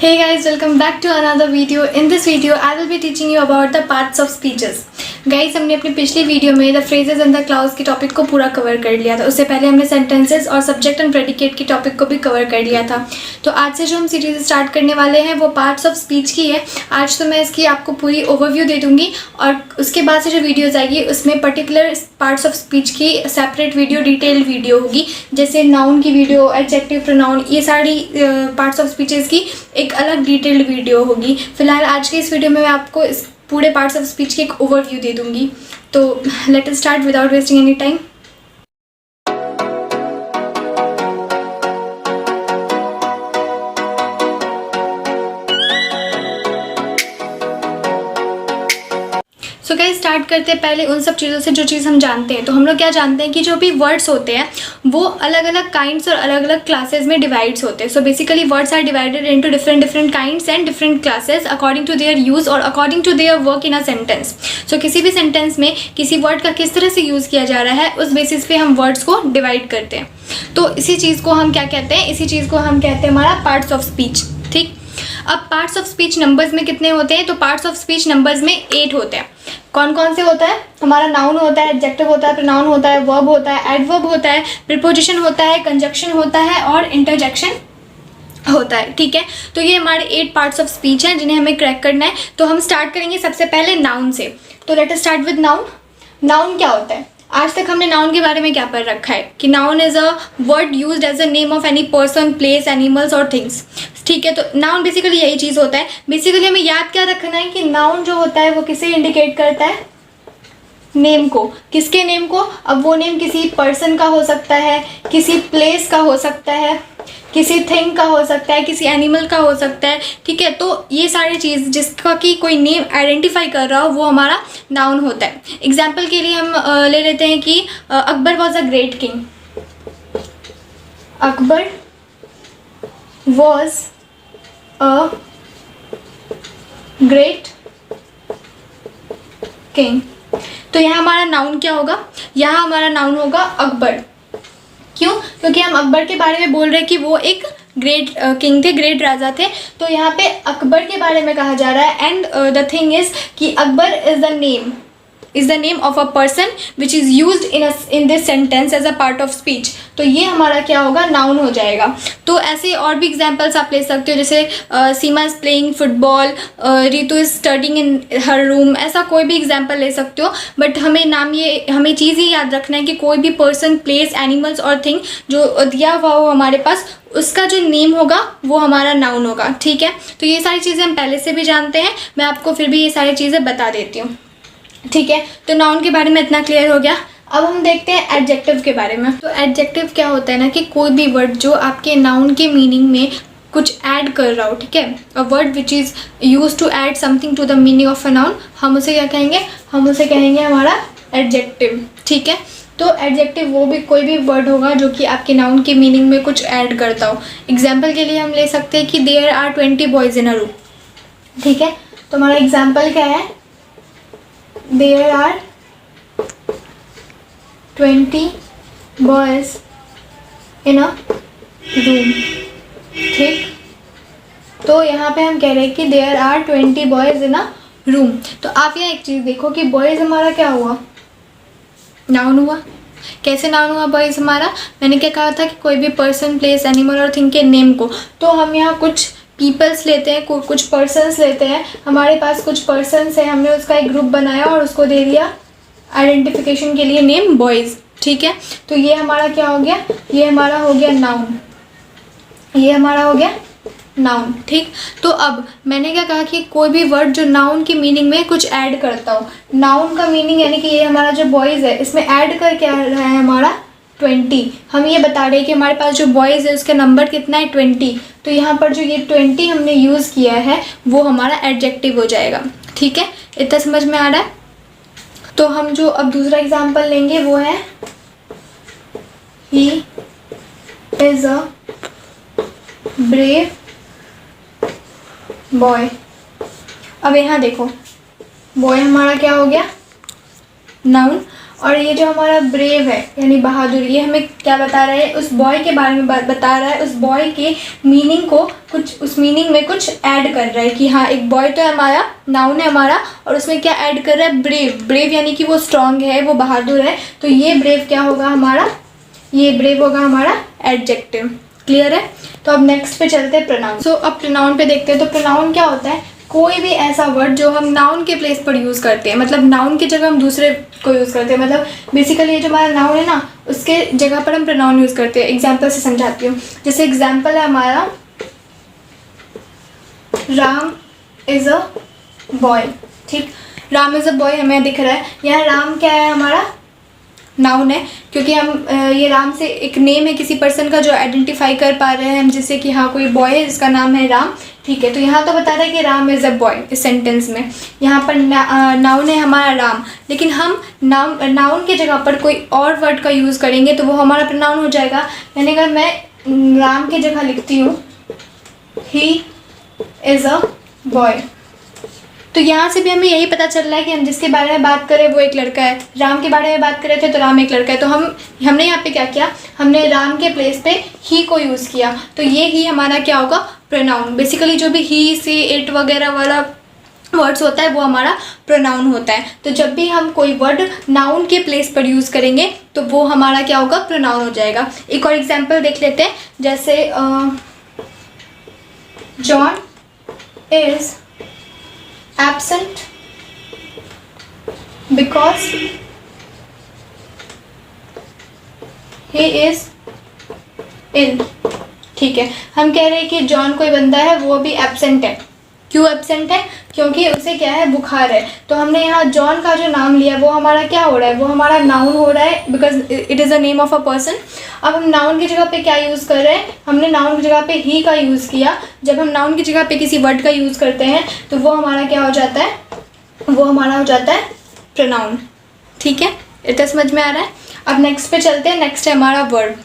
Hey guys, welcome back to another video. In this video, I will be teaching you about the parts of speeches. Guys हमने अपनी पिछली video में the phrases and the clause के topic को पूरा cover कर लिया था। उससे पहले हमने सेंटेंसेस और सब्जेक्ट एंड प्रेडिकेट के टॉपिक को भी कवर कर लिया था। तो आज से जो हम सीरीज स्टार्ट करने वाले हैं वो पार्ट्स ऑफ स्पीच की है। आज तो मैं इसकी आपको पूरी ओवरव्यू दे दूँगी और उसके बाद से जो वीडियोज़ आएगी उसमें पर्टिकुलर पार्ट्स ऑफ स्पीच की सेपरेट वीडियो, डिटेल्ड वीडियो होगी। जैसे नाउन की वीडियो, एडजेक्टिव, प्रोनाउन, ये सारी पार्ट्स ऑफ स्पीचेस की एक अलग डिटेल्ड वीडियो होगी। फिलहाल आज के इस वीडियो में मैं आपको इस पूरे पार्ट्स ऑफ स्पीच की एक ओवरव्यू दे दूंगी। तो let us start without wasting any time. So guys start करते हैं पहले उन सब चीज़ों से जो चीज़ हम जानते हैं। तो हम लोग क्या जानते हैं कि जो भी वर्ड्स होते हैं वो अलग अलग काइंड्स और अलग अलग क्लासेस में डिवाइड्स होते हैं। So basically words are divided into different kinds and different classes according to their use और according to their work in a sentence. So किसी भी सेंटेंस में किसी वर्ड का किस तरह से यूज़ किया जा रहा है उस बेसिस पे हम वर्ड्स को डिवाइड करते हैं। तो इसी चीज़ को हम क्या कहते हैं? इसी चीज़ को हम कहते हैं हमारा पार्ट्स ऑफ स्पीच। ठीक, अब पार्ट्स ऑफ स्पीच नंबर्स में कितने होते हैं? तो पार्ट्स ऑफ स्पीच नंबर्स में 8 होते हैं। कौन कौन से होता है? हमारा नाउन होता है, एडजेक्टिव होता है, प्रोनाउन होता है, वर्ब होता है, एडवर्ब होता है, प्रीपोजिशन होता है, कंजक्शन होता है और इंटरजेक्शन होता है। ठीक है, तो ये हमारे 8 पार्ट्स ऑफ स्पीच हैं जिन्हें हमें क्रैक करना है। तो हम स्टार्ट करेंगे सबसे पहले नाउन से। तो let us start with noun. Noun क्या होता है? आज तक हमने नाउन के बारे में क्या पढ़ रखा है कि noun is a word used as a name of any person, place, animals और थिंग्स। ठीक है, तो नाउन बेसिकली यही चीज़ होता है। बेसिकली हमें याद क्या रखना है कि नाउन जो होता है वो किसे इंडिकेट करता है? नेम को। किसके नेम को? अब वो नेम किसी पर्सन का हो सकता है, किसी प्लेस का हो सकता है, किसी थिंग का हो सकता है, किसी एनिमल का हो सकता है। ठीक है, तो ये सारी चीज़ जिसका कि कोई नेम आइडेंटिफाई कर रहा हो वो हमारा नाउन होता है। एग्जाम्पल के लिए हम ले लेते हैं कि Akbar was a great king. Akbar was a great king. तो यहाँ हमारा नाउन क्या होगा? यहाँ हमारा नाउन होगा अकबर। क्यों? क्योंकि हम अकबर के बारे में बोल रहे हैं कि वो एक ग्रेट किंग थे, ग्रेट राजा थे। तो यहाँ पे अकबर के बारे में कहा जा रहा है। एंड द थिंग इज कि Akbar is the name of a person which is used in this sentence as a part of speech. तो ये हमारा क्या होगा? नाउन हो जाएगा। तो ऐसे और भी एग्जाम्पल्स आप ले सकते हो, जैसे Seema is playing football, Ritu is studying in her room. ऐसा कोई भी एग्जाम्पल ले सकते हो। बट हमें चीज़ ये याद रखना है कि कोई भी पर्सन, प्लेस, एनिमल्स और थिंग जो दिया हुआ हो हमारे पास, उसका जो नेम होगा वो हमारा नाउन होगा। ठीक है, तो ये सारी चीज़ें हम पहले से भी जानते हैं। मैं आपको फिर भी ये सारी चीज़ें बता देती हूँ। ठीक है, तो नाउन के बारे में इतना क्लियर हो गया। अब हम देखते हैं एडजेक्टिव के बारे में। तो एडजेक्टिव क्या होता है ना कि कोई भी वर्ड जो आपके नाउन के मीनिंग में कुछ ऐड कर रहा हो। ठीक है, a word which is use to add something to the meaning of a noun, हम उसे क्या कहेंगे? हम उसे कहेंगे हमारा एडजेक्टिव। ठीक है, तो एडजेक्टिव वो भी कोई भी वर्ड होगा जो कि आपके नाउन के मीनिंग में कुछ ऐड करता हो। एग्जाम्पल के लिए हम ले सकते हैं कि there are 20 boys in a room. ठीक है, तो हमारा एग्जाम्पल क्या है? There are 20 boys in a room। ठीक, तो यहाँ पे हम कह रहे हैं कि there are 20 boys in a room। तो आप यहाँ एक चीज़ देखो कि बॉयज़ हमारा क्या हुआ? नाउन हुआ। कैसे नाउन हुआ बॉयज़ हमारा? मैंने क्या कहा था कि कोई भी पर्सन, प्लेस, एनिमल और थिंग के नेम को। तो हम यहाँ कुछ पीपल्स लेते हैं, कुछ पर्सन्स लेते हैं। हमारे पास कुछ पर्सन्स है, हमने उसका एक ग्रुप बनाया और उसको दे दिया आइडेंटिफिकेशन के लिए नेम बॉयज़। ठीक है, तो ये हमारा क्या हो गया? ये हमारा हो गया नाउन। ये हमारा हो गया नाउन। ठीक, तो अब मैंने क्या कहा कि कोई भी वर्ड जो नाउन की मीनिंग में कुछ ऐड करता हो। नाउन का मीनिंग यानी कि ये हमारा जो बॉयज़ है इसमें ऐड कर क्या रहा है हमारा? 20। हम ये बता रहे हैं कि हमारे पास जो बॉयज़ है उसका नंबर कितना है? 20। तो यहाँ पर जो ये 20 हमने यूज़ किया है वो हमारा एडजेक्टिव हो जाएगा। ठीक है, इतना समझ में आ रहा है? तो हम जो अब दूसरा एग्जाम्पल लेंगे वो है he is a brave boy. अब यहाँ देखो, बॉय हमारा क्या हो गया? नाउन। और ये जो हमारा ब्रेव है यानी बहादुर, ये हमें क्या बता रहा है, उस बॉय के बारे में बता रहा है, उस बॉय के मीनिंग को कुछ, उस मीनिंग में कुछ ऐड कर रहा है कि हाँ एक बॉय तो है हमारा, नाउन है हमारा, और उसमें क्या ऐड कर रहा है, ब्रेव। ब्रेव यानी कि वो स्ट्रांग है, वो बहादुर है, तो ये ब्रेव क्या होगा हमारा, ये ब्रेव होगा हमारा एडजेक्टिव। क्लियर है। तो अब नेक्स्ट पे चलते हैं प्रोनाउन। सो अब प्रोनाउन पे देखते हैं। तो प्रोनाउन क्या होता है, कोई भी ऐसा वर्ड जो हम नाउन के प्लेस पर यूज़ करते हैं, मतलब नाउन की जगह हम दूसरे को यूज़ करते हैं, मतलब बेसिकली ये जो हमारा नाउन है ना, उसके जगह पर हम प्रोनाउन यूज़ करते हैं। एग्जाम्पल से समझाती हूँ। जैसे एग्जाम्पल है हमारा राम इज़ अ बॉय। ठीक, राम इज़ अ बॉय हमें दिख रहा है। यहाँ राम क्या है हमारा, नाउन है, क्योंकि हम ये राम से एक नेम है किसी पर्सन का जो आइडेंटिफाई कर पा रहे हैं हम, जैसे कि हाँ कोई बॉय है जिसका नाम है राम। ठीक है, तो यहाँ तो बता रहा है कि राम इज़ अ बॉय इस सेंटेंस में। यहाँ पर नाउन है हमारा राम, लेकिन हम नाउन के जगह पर कोई और वर्ड का यूज़ करेंगे तो वो हमारा प्रोनाउन हो जाएगा। यानी अगर मैं राम की जगह लिखती हूँ ही इज़ अ बॉय, तो यहाँ से भी हमें यही पता चल रहा है कि हम जिसके बारे में बात करें वो एक लड़का है। राम के बारे में बात कर रहे थे तो राम एक लड़का है, तो हमने यहाँ पे क्या किया, हमने राम के प्लेस पे ही को यूज़ किया, तो ये ही हमारा क्या होगा, प्रोनाउन। बेसिकली जो भी ही, सी, इट वगैरह वाला वर्ड्स होता है वो हमारा प्रोनाउन होता है। तो जब भी हम कोई वर्ड नाउन के प्लेस पर यूज़ करेंगे तो वो हमारा क्या होगा, प्रोनाउन हो जाएगा। एक और एग्जाम्पल देख लेते हैं। जैसे John is absent because he is ill। ठीक है, हम कह रहे हैं कि जॉन कोई बंदा है वो भी एब्सेंट है। क्यों एब्सेंट है, क्योंकि उसे क्या है, बुखार है। तो हमने यहाँ जॉन का जो नाम लिया वो हमारा क्या हो रहा है, वो हमारा नाउन हो रहा है, because it is a name of a person. अब हम नाउन की जगह पे क्या यूज़ कर रहे हैं, हमने नाउन की जगह पे ही का यूज़ किया। जब हम नाउन की जगह पे किसी वर्ड का यूज़ करते हैं तो वो हमारा क्या हो जाता है, वो हमारा हो जाता है प्रोनाउन। ठीक है, इतना समझ में आ रहा है। अब नेक्स्ट पे चलते हैं। नेक्स्ट है हमारा वर्ब।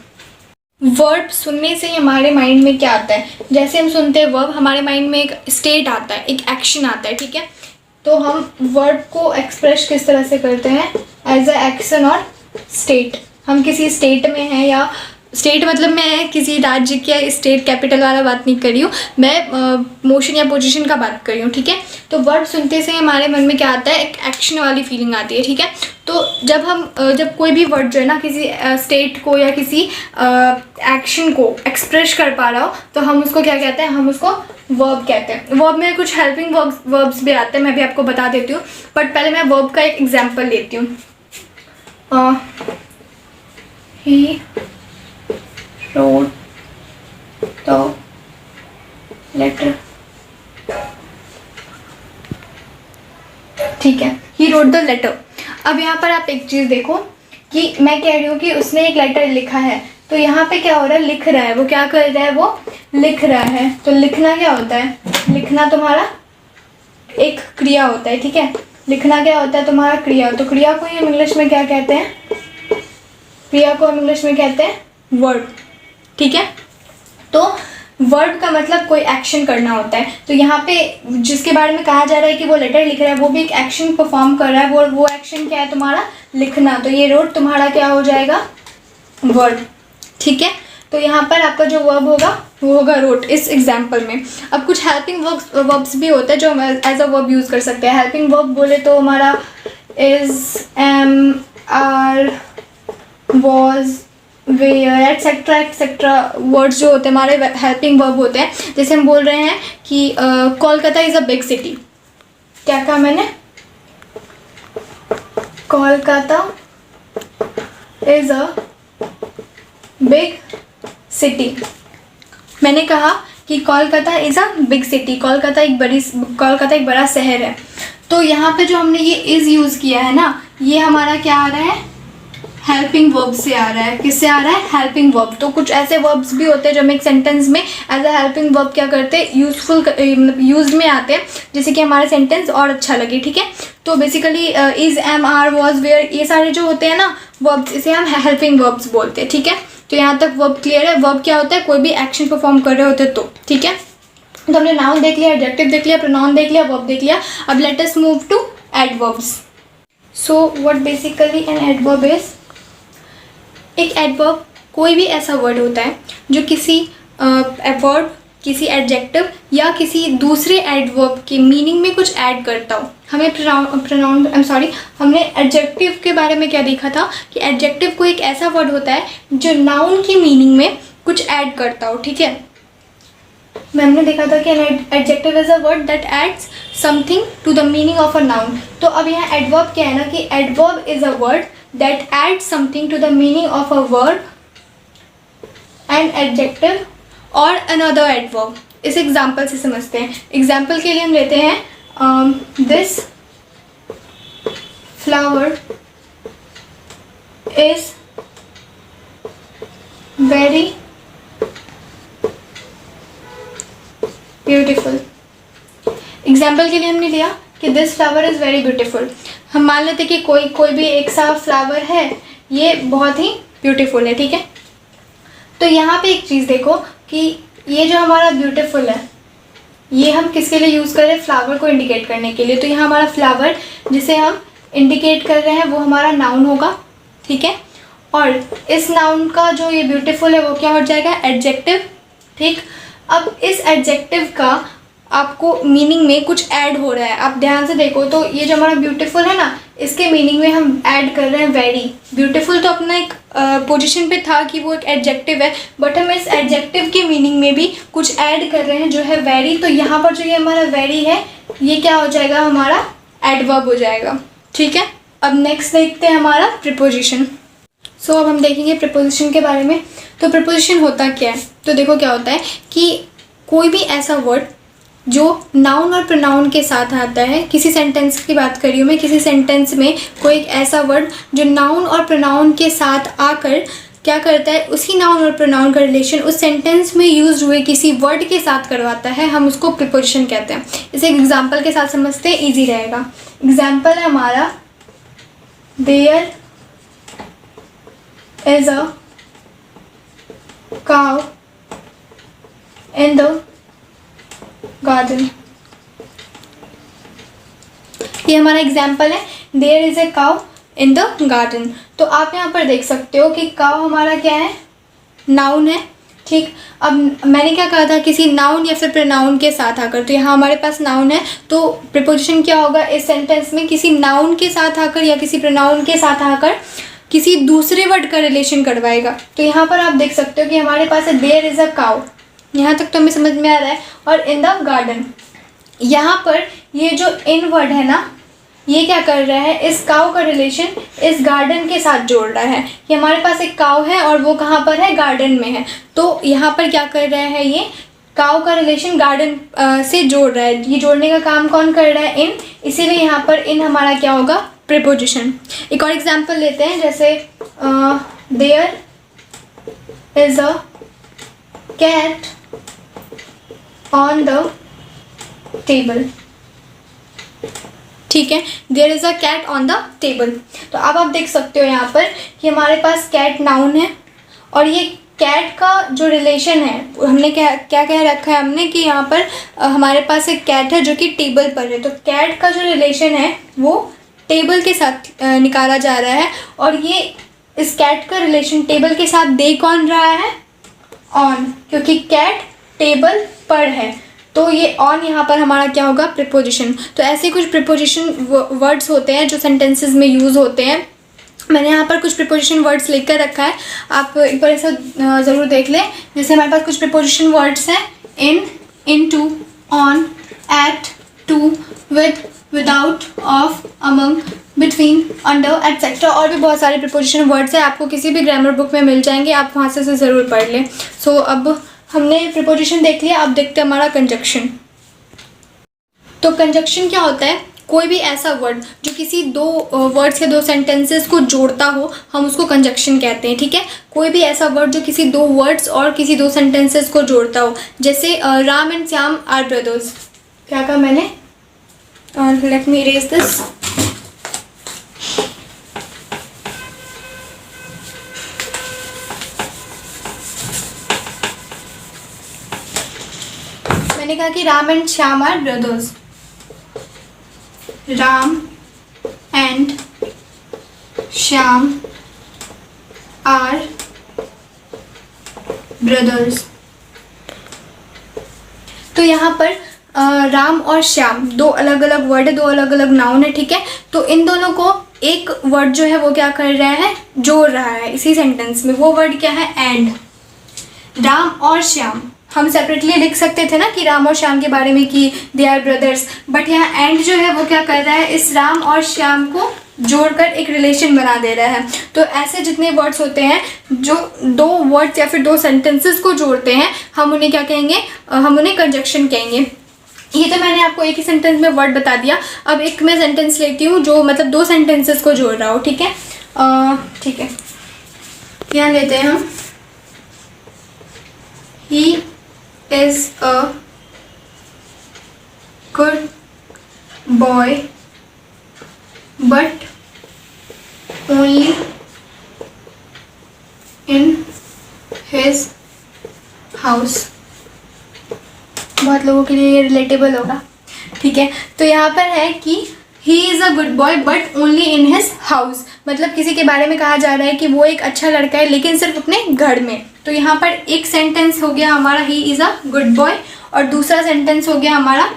वर्ब सुनने से हमारे माइंड में क्या आता है, जैसे हम सुनते हैं वर्ब, हमारे माइंड में एक स्टेट आता है, एक एक्शन आता है। ठीक है, तो हम वर्ब को एक्सप्रेस किस तरह से करते हैं, एज अ एक्शन और स्टेट। हम किसी स्टेट में हैं, या स्टेट मतलब मैं किसी राज्य के स्टेट कैपिटल वाला बात नहीं कर रही हूँ, मैं मोशन या पोजीशन का बात कर रही हूँ। ठीक है, तो वर्ड सुनते से हमारे मन में क्या आता है, एक एक्शन वाली फीलिंग आती है। ठीक है, तो जब कोई भी वर्ड जो है ना किसी स्टेट को या किसी एक्शन को एक्सप्रेस कर पा रहा हो तो हम उसको क्या कहते हैं, हम उसको वर्ब कहते हैं। वर्ब में कुछ हेल्पिंग वर्ब्स भी आते हैं, मैं भी आपको बता देती हूँ, बट पहले मैं वर्ब का एक एग्जाम्पल लेती हूँ। ही wrote the letter। ठीक है, he wrote the letter। अब यहाँ पर आप एक चीज़ देखो कि मैं कह रही हूँ कि उसने एक लेटर लिखा है, तो यहाँ पे क्या हो रहा है, लिख रहा है। वो क्या कर रहा है, वो लिख रहा है। तो लिखना क्या होता है, लिखना तुम्हारा एक क्रिया होता है। ठीक है, लिखना क्या होता है, तुम्हारा क्रिया। तो क्रिया को हम इंग्लिश में क्या कहते हैं, क्रिया को हम इंग्लिश में कहते हैं वर्ब। ठीक है, तो वर्ब का मतलब कोई एक्शन करना होता है। तो यहाँ पे जिसके बारे में कहा जा रहा है कि वो लेटर लिख रहा है, वो भी एक एक्शन परफॉर्म कर रहा है। वो एक्शन क्या है, तुम्हारा लिखना। तो ये रोट तुम्हारा क्या हो जाएगा, वर्ब। ठीक है, तो यहाँ पर आपका जो वर्ब होगा वो होगा रोट इस एग्जाम्पल में। अब कुछ हेल्पिंग वर्ब्स भी होते हैं जो हम एज अ वर्ब यूज़ कर सकते हैं। हेल्पिंग वर्ब बोले तो हमारा is, am, are, was, were, etcetera etcetera words जो होते हैं हमारे हेल्पिंग वर्ब होते हैं। जैसे हम बोल रहे हैं कि Kolkata is a big city. क्या कहा मैंने, Kolkata is a big city. मैंने कहा कि Kolkata is a big city, Kolkata एक बड़ा शहर है। तो यहाँ पे जो हमने ये इज़ यूज़ किया है ना, ये हमारा क्या आ रहा है, हेल्पिंग वर्ब से आ रहा है। किससे आ रहा है, हेल्पिंग वर्ब। तो कुछ ऐसे वर्ब्स भी होते हैं जो हम एक सेंटेंस में एज अ हेल्पिंग वर्ब क्या करते हैं, यूज्ड में आते हैं, जैसे कि हमारा सेंटेंस और अच्छा लगे। ठीक है, तो basically is, am, are, was, were, ये सारे जो होते हैं ना वर्ब्स, इसे हम हेल्पिंग वर्ब्स बोलते हैं। ठीक है, तो यहाँ तक वर्ब क्लियर है। वर्ब क्या होता है, कोई भी एक्शन परफॉर्म कर रहे होते तो। ठीक है, तो हमने नाउन देख लिया, एडजेक्टिव देख लिया, प्रोनाउन देख लिया, वर्ब देख लिया। अब let us move to adverbs. So what basically an adverb is, एक एडवर्ब कोई भी ऐसा वर्ड होता है जो किसी वर्ब, किसी एडजेक्टिव या किसी दूसरे एडवर्ब के मीनिंग में कुछ ऐड करता हो। हमें हमने एडजेक्टिव के बारे में क्या देखा था कि एडजेक्टिव कोई एक ऐसा वर्ड होता है जो नाउन की मीनिंग में कुछ ऐड करता हो, ठीक है। हमने देखा था कि adjective is a word that adds something to the meaning of a noun. तो अब यहाँ एडवर्ब क्या है ना कि adverb is a word that adds something to the meaning of a verb and adjective और अनदर एडवर्ब। इस example से समझते हैं। एग्जाम्पल के लिए हम लेते हैं this flower is very beautiful. Example के लिए हमने लिया कि this flower is very beautiful. हम मान लेते कि कोई भी एक सा फ्लावर है, ये बहुत ही ब्यूटीफुल है, ठीक है। तो यहाँ पे एक चीज़ देखो कि ये जो हमारा ब्यूटीफुल है, ये हम किसके लिए यूज़ कर रहे हैं, फ्लावर को इंडिकेट करने के लिए। तो यहाँ हमारा फ्लावर जिसे हम इंडिकेट कर रहे हैं वो हमारा नाउन होगा, ठीक है। और इस नाउन का जो ये ब्यूटीफुल है वो क्या हो जाएगा, एडजेक्टिव, ठीक। अब इस एडजेक्टिव का आपको मीनिंग में कुछ ऐड हो रहा है। आप ध्यान से देखो तो ये जो हमारा ब्यूटीफुल है ना, इसके मीनिंग में हम ऐड कर रहे हैं वेरी। ब्यूटीफुल तो अपना एक पोजीशन पे था कि वो एक एडजेक्टिव है, बट हम इस एडजेक्टिव के मीनिंग में भी कुछ ऐड कर रहे हैं जो है वेरी। तो यहाँ पर जो ये हमारा वेरी है, ये क्या हो जाएगा, हमारा एडवर्ब हो जाएगा, ठीक है। अब नेक्स्ट देखते हैं हमारा प्रीपोजिशन। सो अब हम देखेंगे प्रीपोजिशन के बारे में। तो प्रीपोजिशन होता क्या है, तो देखो क्या होता है कि कोई भी ऐसा वर्ड जो नाउन और प्रोनाउन के साथ आता है, किसी सेंटेंस की बात कर रही हूँ मैं, किसी सेंटेंस में कोई एक ऐसा वर्ड जो नाउन और प्रोनाउन के साथ आकर क्या करता है, उसी नाउन और प्रोनाउन का रिलेशन उस सेंटेंस में यूज हुए किसी वर्ड के साथ करवाता है, हम उसको प्रीपोजिशन कहते हैं। इसे एक एग्जाम्पल के साथ समझते हैं, ईजी रहेगा। एग्जाम्पल है हमारा there is a cow in the garden। ये हमारा एग्जाम्पल है, there is a cow in the garden. तो आप यहाँ पर देख सकते हो कि काउ हमारा क्या है, नाउन है, ठीक। अब मैंने क्या कहा था, किसी नाउन या फिर प्रोनाउन के साथ आकर, तो यहाँ हमारे पास नाउन है, तो प्रीपोजिशन क्या होगा इस सेंटेंस में, किसी नाउन के साथ आकर या किसी प्रोनाउन के साथ आकर किसी दूसरे वर्ड का रिलेशन करवाएगा। तो यहाँ पर आप देख सकते हो कि हमारे पास है देयर इज़ अ काउ, यहाँ तक तो हमें समझ में आ रहा है। और इन द गार्डन, यहाँ पर ये जो इन वर्ड है ना, ये क्या कर रहा है, इस काउ का रिलेशन इस गार्डन के साथ जोड़ रहा है। कि हमारे पास एक काउ है और वो कहाँ पर है, गार्डन में है। तो यहाँ पर क्या कर रहा है, ये काउ का रिलेशन गार्डन से जोड़ रहा है। ये जोड़ने का काम कौन कर रहा है, इन, इसीलिए यहाँ पर इन हमारा क्या होगा, प्रीपोजिशन। एक और एग्जांपल लेते हैं, जैसे there is a cat on the table, ठीक है। There is a cat on the table. तो अब आप देख सकते हो यहाँ पर कि हमारे पास कैट नाउन है और ये कैट का जो रिलेशन है, हमने क्या कह रखा है हमने कि यहाँ पर हमारे पास एक कैट है जो कि टेबल पर है। तो कैट का जो रिलेशन है वो टेबल के साथ निकाला जा रहा है। और ये इस कैट का रिलेशन टेबल के साथ दे कौन रहा है, ऑन, क्योंकि कैट टेबल पर है। तो ये ऑन यहाँ पर हमारा क्या होगा, प्रीपोजिशन। तो ऐसे कुछ प्रीपोजिशन वर्ड्स होते हैं जो सेंटेंसेस में यूज़ होते हैं। मैंने यहाँ पर कुछ प्रीपोजिशन वर्ड्स लिख कर रखा है, आप एक बार ऐसा ज़रूर देख लें। जैसे हमारे पास कुछ प्रीपोजिशन वर्ड्स हैं, in, into, on, at, to, with, without, of, among, between, under, etcetera. और भी बहुत सारे प्रीपोजिशन वर्ड्स हैं, आपको किसी भी ग्रामर बुक में मिल जाएंगे, आप वहाँ से ज़रूर पढ़ लें। सो अब हमने प्रीपोजिशन देख लिया, अब देखते हैं हमारा कंजक्शन। तो कंजक्शन क्या होता है, कोई भी ऐसा वर्ड जो किसी दो वर्ड्स या दो सेंटेंसेस को जोड़ता हो, हम उसको कंजक्शन कहते हैं, ठीक है। कोई भी ऐसा वर्ड जो किसी दो वर्ड्स और किसी दो सेंटेंसेस को जोड़ता हो, जैसे Ram and Shyam are brothers. क्या कहा मैंने, लेट मी इरेज दिस। मैंने कहा कि Ram and Shyam are brothers. Ram and Shyam are brothers. तो यहाँ पर राम और श्याम दो अलग अलग वर्ड है, दो अलग अलग नाउन है, ठीक है। तो इन दोनों को एक वर्ड जो है वो क्या कर रहा है, जोड़ रहा है इसी सेंटेंस में। वो वर्ड क्या है, एंड। राम और श्याम हम सेपरेटली लिख सकते थे ना कि राम और श्याम के बारे में कि दे आर ब्रदर्स, बट यहाँ एंड जो है वो क्या कर रहा है, इस राम और श्याम को जोड़कर एक रिलेशन बना दे रहा है। तो ऐसे जितने वर्ड्स होते हैं जो दो वर्ड्स या फिर दो सेंटेंसेस को जोड़ते हैं, हम उन्हें क्या कहेंगे, हम उन्हें कंजक्शन कहेंगे। ये तो मैंने आपको एक ही सेंटेंस में वर्ड बता दिया। अब एक मैं सेंटेंस लेती हूँ जो मतलब दो सेंटेंसेस को जोड़ रहा हो, ठीक है। ठीक है, यहाँ लेते हैं हम, he is a good boy but only in his house. बहुत लोगों के लिए ये रिलेटेबल होगा, ठीक है। तो यहाँ पर है कि he is a good boy but only in his house, मतलब किसी के बारे में कहा जा रहा है कि वो एक अच्छा लड़का है लेकिन सिर्फ अपने घर में। तो यहाँ पर एक सेंटेंस हो गया हमारा he is a good boy, और दूसरा सेंटेंस हो गया हमारा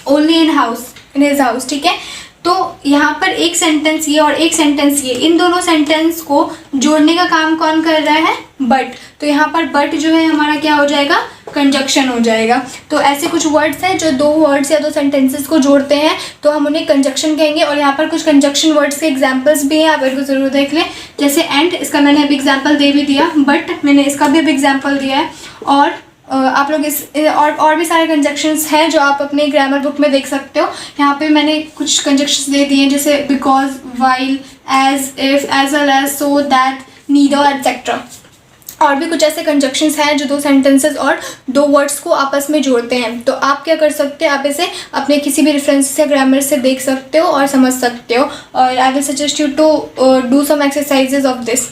only in house, in his house, ठीक है। तो यहाँ पर एक सेंटेंस ये और एक सेंटेंस ये, इन दोनों सेंटेंस को जोड़ने का काम कौन कर रहा है, बट। तो यहाँ पर बट जो है हमारा क्या हो जाएगा, कंजक्शन हो जाएगा। तो ऐसे कुछ वर्ड्स हैं जो दो वर्ड्स या दो सेंटेंसेस को जोड़ते हैं तो हम उन्हें कंजक्शन कहेंगे। और यहाँ पर कुछ कंजक्शन वर्ड्स के एग्जांपल्स भी हैं, आप इनको ज़रूर देख लें। जैसे एंड, इसका मैंने अभी एग्जांपल दे भी दिया, बट मैंने इसका भी अभी एग्जांपल दिया है। और आप लोग इस और भी सारे कंजक्शंस हैं जो आप अपने ग्रामर बुक में देख सकते हो। यहाँ पे मैंने कुछ कंजक्शंस दे दिए हैं, जैसे because, while, as, if, as well as, so, that, neither, etcetera. और भी कुछ ऐसे कंजक्शंस हैं जो दो सेंटेंसेस और दो वर्ड्स को आपस में जोड़ते हैं। तो आप क्या कर सकते हैं, आप इसे अपने किसी भी रेफरेंस या ग्रामर से देख सकते हो और समझ सकते हो। और I will suggest you to do some exercises of this,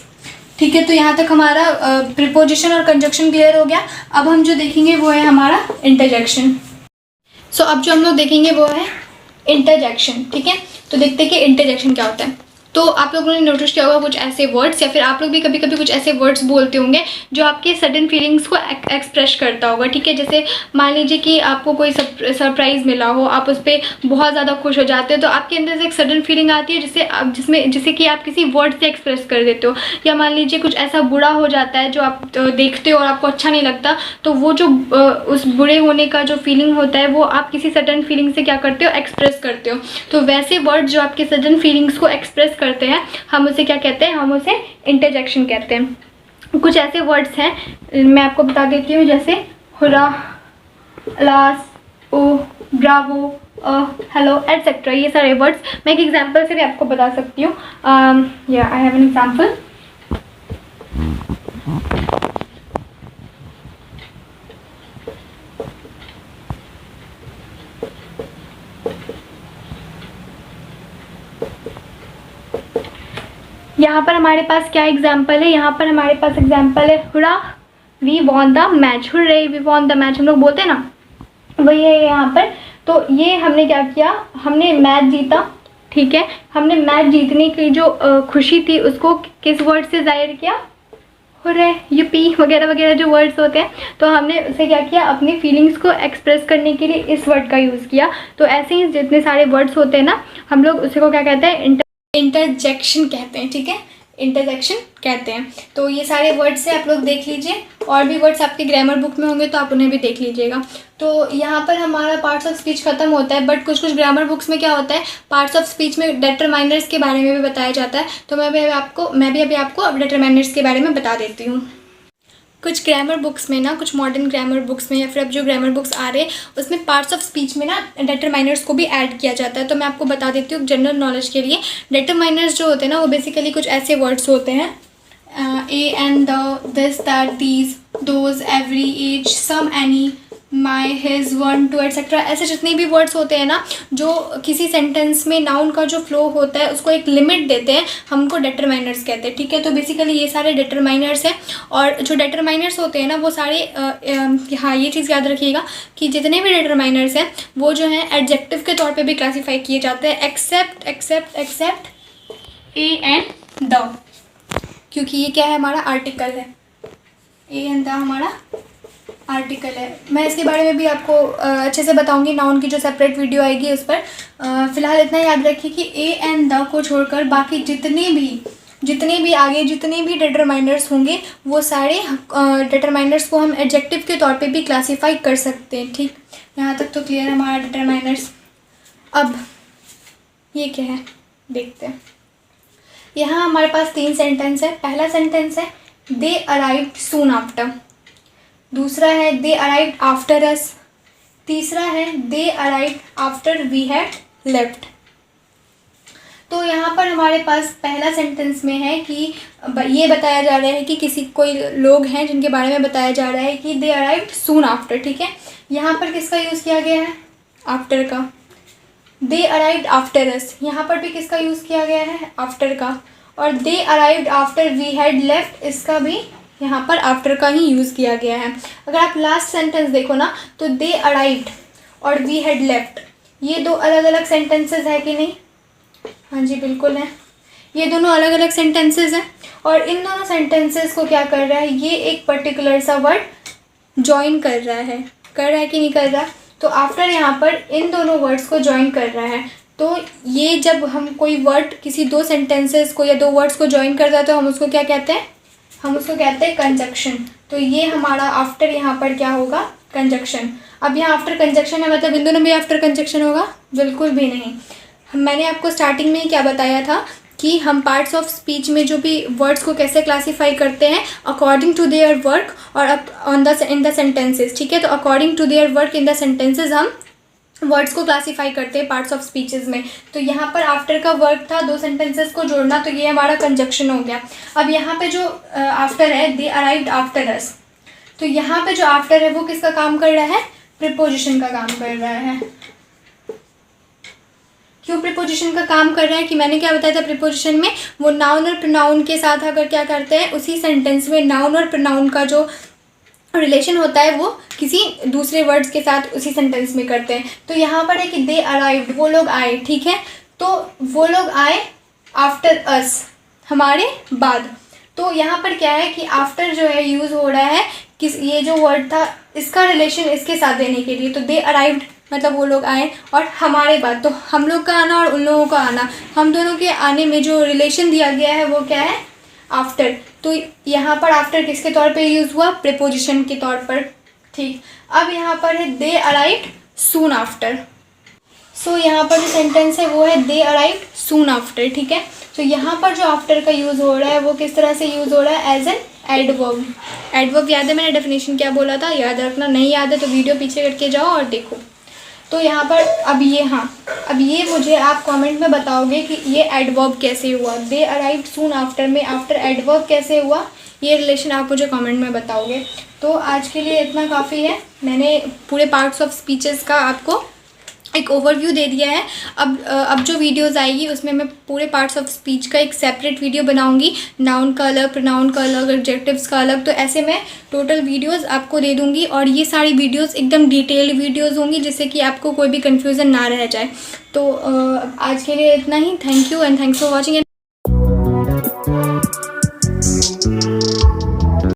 ठीक है। तो यहाँ तक हमारा प्रीपोजिशन और कंजक्शन क्लियर हो गया। अब हम जो देखेंगे वो है हमारा इंटरजेक्शन। सो अब जो हम लोग देखेंगे वो है इंटरजेक्शन, ठीक है। तो देखते हैं कि इंटरजेक्शन क्या होता है। तो आप लोगों ने नोटिस किया होगा कुछ ऐसे वर्ड्स, या फिर आप लोग भी कभी कभी कुछ ऐसे वर्ड्स बोलते होंगे जो आपके सडन फीलिंग्स को एक्सप्रेस करता होगा, ठीक है। जैसे मान लीजिए कि आपको कोई सरप्राइज़ मिला हो, आप उस पर बहुत ज़्यादा खुश हो जाते हो, तो आपके अंदर से एक सडन फीलिंग आती है जिसे कि आप किसी वर्ड से एक्सप्रेस कर देते हो। या मान लीजिए कुछ ऐसा बुरा हो जाता है जो आप देखते हो और आपको अच्छा नहीं लगता, तो वो जो उस बुरे होने का जो फीलिंग होता है वो आप किसी सडन फीलिंग से क्या करते हो, एक्सप्रेस करते हो। तो वैसे वर्ड जो आपके सडन फीलिंग्स को एक्सप्रेस करते हैं, हम उसे क्या कहते हैं, हम उसे इंटरजेक्शन कहते हैं। कुछ ऐसे वर्ड्स हैं मैं आपको बता देती हूँ, जैसे हुरा, अलास, ओ, ब्रावो, हेलो, एटसेट्रा। ये सारे वर्ड्स मैं एक एग्जांपल से भी आपको बता सकती हूँ। या आई हैव एन एग्जांपल। यहाँ पर हमारे पास क्या एग्जाम्पल है, यहाँ पर हमारे पास एग्जाम्पल है hooray we won the match. Hooray we won the match हम लोग बोलते हैं ना, वही है यहाँ पर। तो ये हमने क्या किया, हमने मैच जीता, ठीक है। हमने मैच जीतने की जो खुशी थी उसको किस वर्ड से जाहिर किया, हुर्रे, यूपी वगैरह वगैरह जो वर्ड्स होते हैं। तो हमने उसे क्या किया, अपनी फीलिंग्स को एक्सप्रेस करने के लिए इस वर्ड का यूज़ किया। तो ऐसे ही जितने सारे वर्ड्स होते हैं ना, हम लोग उसे को क्या कहते हैं, इंटरजेक्शन कहते हैं, ठीक है। इंटरजेक्शन कहते हैं। तो ये सारे वर्ड्स हैं, आप लोग देख लीजिए। और भी वर्ड्स आपके ग्रामर बुक में होंगे तो आप उन्हें भी देख लीजिएगा। तो यहाँ पर हमारा पार्ट्स ऑफ स्पीच खत्म होता है, बट कुछ कुछ ग्रामर बुक्स में क्या होता है, पार्ट्स ऑफ स्पीच में डिटरमाइनर्स के बारे में भी बताया जाता है। तो मैं भी अभी आपको डिटरमाइनर्स के बारे में बता देती हूँ। कुछ ग्रामर बुक्स में ना, कुछ मॉडर्न ग्रामर बुक्स में या फिर अब जो ग्रामर बुक्स आ रहे हैं उसमें पार्ट्स ऑफ स्पीच में ना डिटरमाइनर्स को भी ऐड किया जाता है। तो मैं आपको बता देती हूँ जनरल नॉलेज के लिए। डिटरमाइनर्स जो होते हैं ना, वो बेसिकली कुछ ऐसे वर्ड्स होते हैं, a and the, this, that, these, those, every, each, some, any, my, his, one, two, etcetera. ऐसे जितने भी वर्ड्स होते हैं ना जो किसी सेंटेंस में नाउन का जो फ्लो होता है उसको एक लिमिट देते हैं, हमको डिटरमाइनर्स कहते हैं, ठीक है। तो बेसिकली ये सारे डिटरमाइनर्स हैं। और जो डिटरमाइनर्स होते हैं ना वो सारे हाँ, ये चीज़ याद रखिएगा कि जितने भी डिटरमाइनर्स हैं वो जो हैं एडजेक्टिव के तौर पे भी क्लासीफाई किए जाते हैं, एक्सेप्ट ए एंड द, क्योंकि ये क्या है हमारा आर्टिकल है, ए एंड द हमारा आर्टिकल है। मैं इसके बारे में भी आपको अच्छे से बताऊंगी, नाउन की जो सेपरेट वीडियो आएगी उस पर। फ़िलहाल इतना याद रखिए कि ए एंड द को छोड़कर बाकी जितने भी आगे जितने भी डिटरमाइनर्स होंगे वो सारे डिटरमाइनर्स को हम एडजेक्टिव के तौर पे भी क्लासीफाई कर सकते हैं। ठीक, यहाँ तक तो क्लियर है हमारा डिटरमाइनर्स। अब ये क्या है देखते हैं। यहाँ हमारे पास 3 सेंटेंस है। पहला सेंटेंस है दे अराइव्ड सून आफ्टर, दूसरा है दे अराइव्ड आफ्टर अस, तीसरा है they arrived after we had left. तो यहाँ पर हमारे पास पहला सेंटेंस में है कि ये बताया जा रहा है कि कोई लोग हैं जिनके बारे में बताया जा रहा है कि दे अराइव्ड सून आफ्टर। ठीक है, यहाँ पर किसका यूज़ किया गया है, आफ्टर का। दे अराइव्ड आफ्टर अस, यहाँ पर भी किसका यूज़ किया गया है, आफ्टर का। और they arrived after we had left, इसका भी यहाँ पर आफ्टर का ही यूज़ किया गया है। अगर आप लास्ट सेंटेंस देखो ना तो दे अराइव्ड और वी हैड लेफ्ट, ये 2 अलग अलग सेंटेंसेस है कि नहीं? हाँ जी बिल्कुल है, ये दोनों अलग अलग सेंटेंसेस हैं। और इन दोनों सेंटेंसेस को क्या कर रहा है, ये एक पर्टिकुलर सा वर्ड जॉइन कर रहा है कि नहीं कर रहा? तो आफ्टर यहाँ पर इन दोनों वर्ड्स को जॉइन कर रहा है। तो ये जब हम कोई वर्ड किसी 2 सेंटेंसेस को या 2 वर्ड्स को जॉइन करता है तो हम उसको क्या कहते हैं, हम उसको कहते हैं कंजक्शन। तो ये हमारा आफ्टर यहाँ पर क्या होगा, कंजक्शन। अब यहाँ आफ्टर कंजक्शन है, मतलब इन दोनों में आफ्टर कंजक्शन होगा? बिल्कुल भी नहीं। मैंने आपको स्टार्टिंग में ही क्या बताया था कि हम पार्ट्स ऑफ स्पीच में जो भी वर्ड्स को कैसे क्लासीफाई करते हैं, अकॉर्डिंग टू देयर वर्क और इन द सेंटेंसेस। ठीक है, तो according to their work in the sentences हम वर्ड्स को क्लासीफाई करते हैं पार्ट्स ऑफ स्पीचेस में। तो यहाँ पर आफ्टर का वर्क था 2 सेंटेंसेस को जोड़ना, तो ये हमारा कंजक्शन हो गया। अब यहाँ पे जो आफ्टर है, दे अराइव्ड आफ्टर अस, तो यहाँ पे जो आफ्टर है वो किसका काम कर रहा है, प्रीपोजिशन का काम कर रहा है। क्यों प्रीपोजिशन का काम कर रहा है कि मैंने क्या बताया था, प्रीपोजिशन में वो नाउन और प्रोनाउन के साथ अगर क्या करते हैं, उसी सेंटेंस में नाउन और प्रोनाउन का जो रिलेशन होता है वो किसी दूसरे वर्ड्स के साथ उसी सेंटेंस में करते हैं। तो यहाँ पर है कि दे अराइव्ड, वो लोग आए। ठीक है, तो वो लोग आए आफ्टर अस, हमारे बाद। तो यहाँ पर क्या है कि आफ्टर जो है यूज़ हो रहा है ये जो वर्ड था इसका रिलेशन इसके साथ देने के लिए। तो दे अराइव्ड मतलब वो लोग आए, और हमारे बाद तो हम लोग का आना और उन लोगों का आना, हम दोनों के आने में जो रिलेशन दिया गया है वो क्या है, आफ्टर। तो यहाँ पर आफ्टर किसके तौर पे यूज़ हुआ, प्रीपोजिशन के तौर पर। ठीक, अब यहाँ पर है दे अराइव्ड सून आफ्टर। सो यहाँ पर जो सेंटेंस है वो है दे अराइव्ड सून आफ्टर। ठीक है, तो यहाँ पर जो आफ्टर का यूज़ हो रहा है वो किस तरह से यूज़ हो रहा है, एज एन एडवर्ब। एडवर्ब याद है मैंने डेफिनेशन क्या बोला था, याद रखना। नहीं याद है तो वीडियो पीछे करके जाओ और देखो। तो यहाँ पर अब ये मुझे आप कमेंट में बताओगे कि ये एडवर्ब कैसे हुआ, दे अराइव्ड सून आफ्टर में आफ्टर एडवर्ब कैसे हुआ, ये रिलेशन आप मुझे कमेंट में बताओगे। तो आज के लिए इतना काफ़ी है, मैंने पूरे पार्ट्स ऑफ स्पीचेस का आपको एक ओवरव्यू दे दिया है। अब जो वीडियोस आएगी उसमें मैं पूरे पार्ट्स ऑफ स्पीच का एक सेपरेट वीडियो बनाऊंगी, नाउन का अलग, प्रोनाउन का अलग, एडजेक्टिव्स का अलग। तो ऐसे मैं टोटल वीडियोस आपको दे दूंगी, और ये सारी वीडियोस एकदम डिटेल्ड वीडियोस होंगी जिससे कि आपको कोई भी कन्फ्यूज़न ना रह जाए। तो आज के लिए इतना ही। Thank you and thanks for watching.